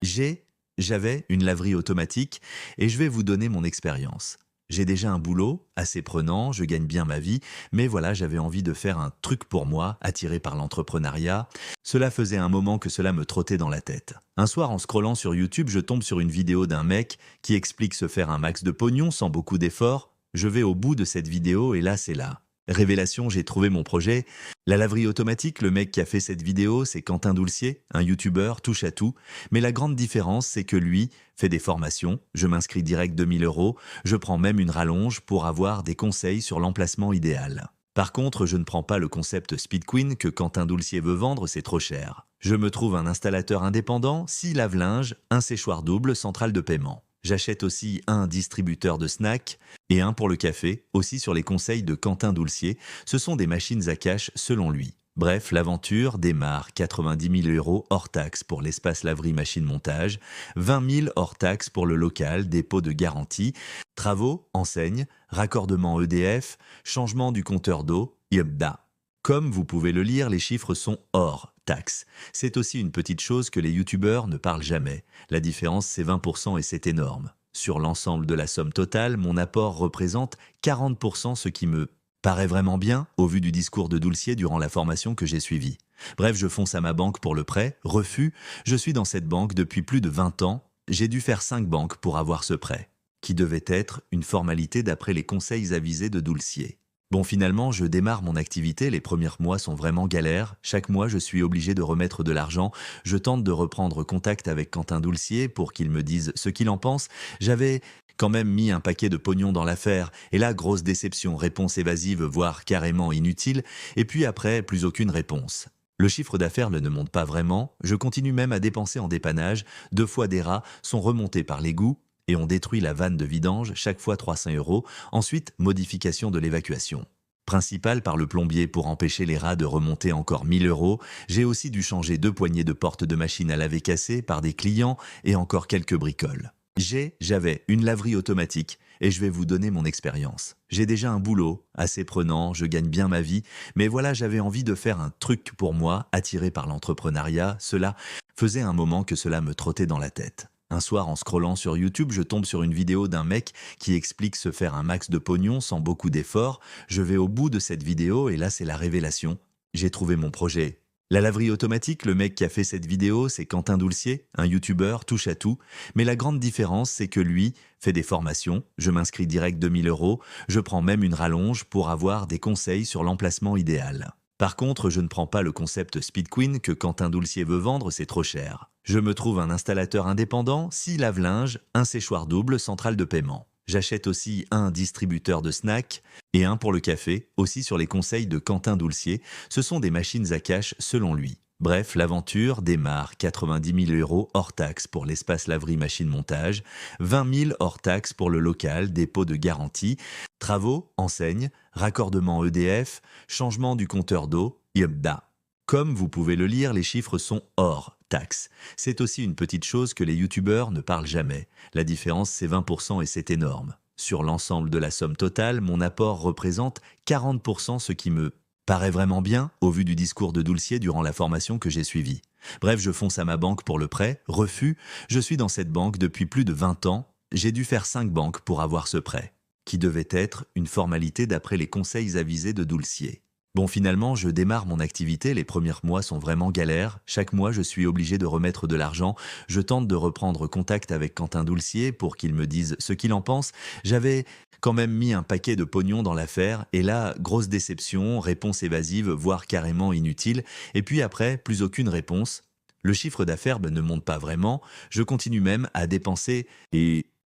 J'ai, j'avais une laverie automatique et je vais vous donner mon expérience. J'ai déjà un boulot assez prenant, je gagne bien ma vie, mais voilà, j'avais envie de faire un truc pour moi, attiré par l'entrepreneuriat. Cela faisait un moment que cela me trottait dans la tête. Un soir, en scrollant sur YouTube, je tombe sur une vidéo d'un mec qui explique se faire un max de pognon sans beaucoup d'efforts. Je vais au bout de cette vidéo et là, c'est là. Révélation, j'ai trouvé mon projet. La laverie automatique, le mec qui a fait cette vidéo, c'est Quentin Doulcier, un youtubeur touche à tout. Mais la grande différence, c'est que lui fait des formations, je m'inscris direct 2 000 euros, je prends même une rallonge pour avoir des conseils sur l'emplacement idéal. Par contre, je ne prends pas le concept Speed Queen que Quentin Doulcier veut vendre, c'est trop cher. Je me trouve un installateur indépendant, 6 lave-linges, un séchoir double, centrale de paiement. J'achète aussi un distributeur de snacks et un pour le café, aussi sur les conseils de Quentin Doulcier. Ce sont des machines à cash selon lui. Bref, l'aventure démarre 90 000 € hors taxe pour l'espace laverie machine montage, 20 000 hors taxe pour le local, dépôt de garantie, travaux, enseigne, raccordement EDF, changement du compteur d'eau, yabda. Comme vous pouvez le lire, les chiffres sont hors taxe. C'est aussi une petite chose que les youtubeurs ne parlent jamais. La différence, c'est 20% et c'est énorme. Sur l'ensemble de la somme totale, mon apport représente 40%, ce qui me paraît vraiment bien au vu du discours de Doulcier durant la formation que j'ai suivie. Bref, je fonce à ma banque pour le prêt, refus, je suis dans cette banque depuis plus de 20 ans, j'ai dû faire 5 banques pour avoir ce prêt, qui devait être une formalité d'après les conseils avisés de Doulcier. Bon, finalement, je démarre mon activité, les premiers mois sont vraiment galères. Chaque mois, je suis obligé de remettre de l'argent. Je tente de reprendre contact avec Quentin Doulcier pour qu'il me dise ce qu'il en pense. J'avais quand même mis un paquet de pognon dans l'affaire. Et là, grosse déception, réponse évasive, voire carrément inutile. Et puis après, plus aucune réponse. Le chiffre d'affaires ne monte pas vraiment. Je continue même à dépenser en dépannage. 2 fois des rats sont remontés par l'égout et on détruit la vanne de vidange, chaque fois 300 €. Ensuite, modification de l'évacuation. Principal par le plombier pour empêcher les rats de remonter encore 1 000 €. J'ai aussi dû changer 2 poignées de porte de machine à laver cassées par des clients et encore quelques bricoles. J'avais une laverie automatique et je vais vous donner mon expérience. J'ai déjà un boulot assez prenant, je gagne bien ma vie, mais voilà, j'avais envie de faire un truc pour moi, attiré par l'entrepreneuriat. Cela faisait un moment que cela me trottait dans la tête. Un soir, en scrollant sur YouTube, je tombe sur une vidéo d'un mec qui explique se faire un max de pognon sans beaucoup d'efforts. Je vais au bout de cette vidéo et là, c'est la révélation. J'ai trouvé mon projet. La laverie automatique, le mec qui a fait cette vidéo, c'est Quentin Doulcier, un youtubeur touche à tout. Mais la grande différence, c'est que lui fait des formations, je m'inscris direct 2 000 €, je prends même une rallonge pour avoir des conseils sur l'emplacement idéal. Par contre, je ne prends pas le concept Speed Queen que Quentin Doulcier veut vendre, c'est trop cher. Je me trouve un installateur indépendant, 6 lave-linges, un séchoir double, centrale de paiement. J'achète aussi un distributeur de snacks et un pour le café, aussi sur les conseils de Quentin Doulcier. Ce sont des machines à cash selon lui. Bref, l'aventure démarre 90 000 € hors taxe pour l'espace laverie machine montage, 20 000 hors taxe pour le local, dépôt de garantie, travaux, enseigne, raccordement EDF, changement du compteur d'eau, yabda. Comme vous pouvez le lire, les chiffres sont hors taxe. C'est aussi une petite chose que les youtubeurs ne parlent jamais. La différence, c'est 20% et c'est énorme. Sur l'ensemble de la somme totale, mon apport représente 40%, ce qui me paraît vraiment bien au vu du discours de Doulcier durant la formation que j'ai suivie. Bref, je fonce à ma banque pour le prêt, refus, je suis dans cette banque depuis plus de 20 ans, j'ai dû faire 5 banques pour avoir ce prêt, qui devait être une formalité d'après les conseils avisés de Doulcier. Bon, finalement, je démarre mon activité, les premiers mois sont vraiment galères. Chaque mois, je suis obligé de remettre de l'argent. Je tente de reprendre contact avec Quentin Doulcier pour qu'il me dise ce qu'il en pense. J'avais quand même mis un paquet de pognon dans l'affaire et là, grosse déception, réponse évasive, voire carrément inutile. Et puis après, plus aucune réponse. Le chiffre d'affaires ne monte pas vraiment. Je continue même à dépenser et